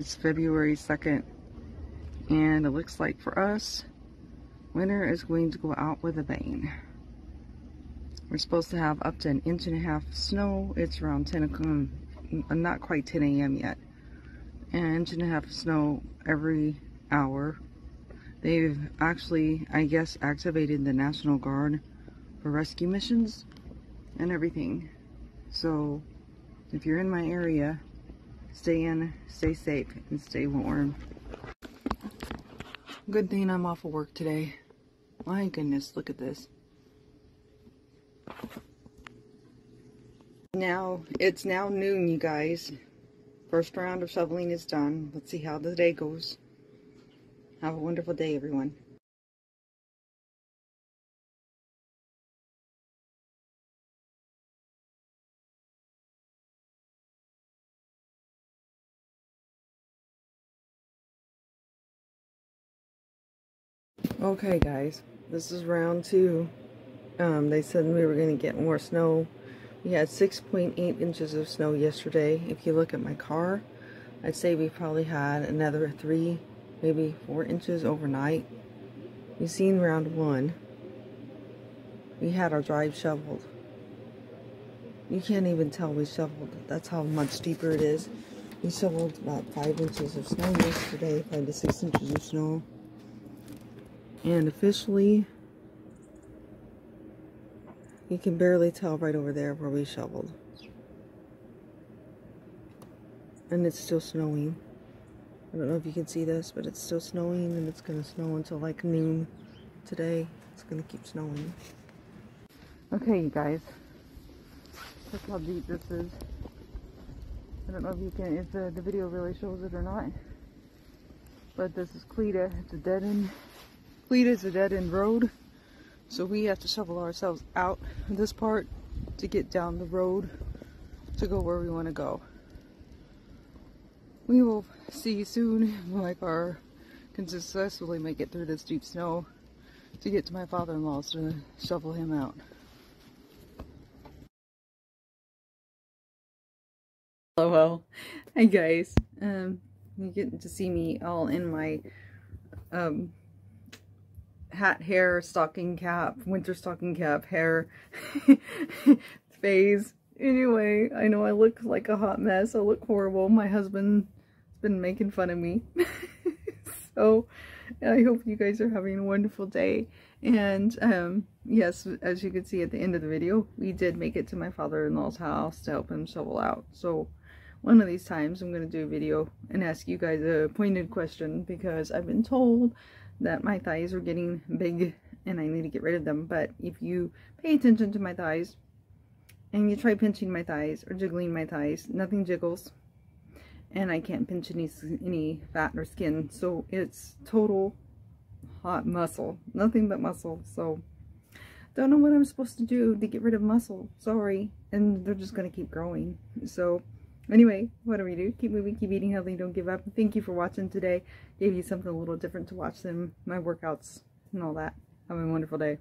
It's February 2nd, and it looks like for us, winter is going to go out with a bang. We're supposed to have up to 1.5 inches of snow. It's around 10 o'clock, not quite 10 a.m. yet. And 1.5 inches of snow every hour. They've actually, I guess, activated the National Guard for rescue missions and everything. So, if you're in my area, stay in, stay safe, and stay warm. Good thing I'm off of work today. My goodness, look at this. It's now noon, you guys. First round of shoveling is done. Let's see how the day goes. Have a wonderful day, everyone. Okay, guys, this is round 2. They said we were going to get more snow. We had 6.8 inches of snow yesterday. If you look at my car, I'd say we probably had another 3, maybe 4 inches overnight. We've seen round 1. We had our drive shoveled. You can't even tell we shoveled. That's how much deeper it is. We shoveled about 5 inches of snow yesterday, 5 to 6 inches of snow. And officially, you can barely tell right over there where we shoveled. And it's still snowing. I don't know if you can see this, but it's still snowing, and it's going to snow until like noon today. It's going to keep snowing. Okay, you guys. Look how deep this is. I don't know if you can, if the video really shows it or not. But this is Cleta. It's a dead end. Cleta is a dead end road. So we have to shovel ourselves out of this part to get down the road to go where we want to go. We will see you soon if my car can successfully make it through this deep snow to get to my father-in-law's to shovel him out. Hello. Hi guys. You get to see me all in my hat, hair, stocking cap, winter stocking cap, hair phase. Anyway, I know I look like a hot mess. I look horrible. My husband's been making fun of me. So I hope you guys are having a wonderful day. And yes, as you can see at the end of the video, we did make it to my father-in-law's house to help him shovel out. So one of these times I'm going to do a video and ask you guys a pointed question, because I've been told that my thighs are getting big and I need to get rid of them. But if you pay attention to my thighs and you try pinching my thighs or jiggling my thighs, nothing jiggles, and I can't pinch any fat or skin. So it's total hot muscle, nothing but muscle. So don't know what I'm supposed to do to get rid of muscle. Sorry. And they're just going to keep growing. So anyway, what do we do? Keep moving, keep eating healthy, don't give up. Thank you for watching today. Gave you something a little different to watch than my workouts and all that. Have a wonderful day.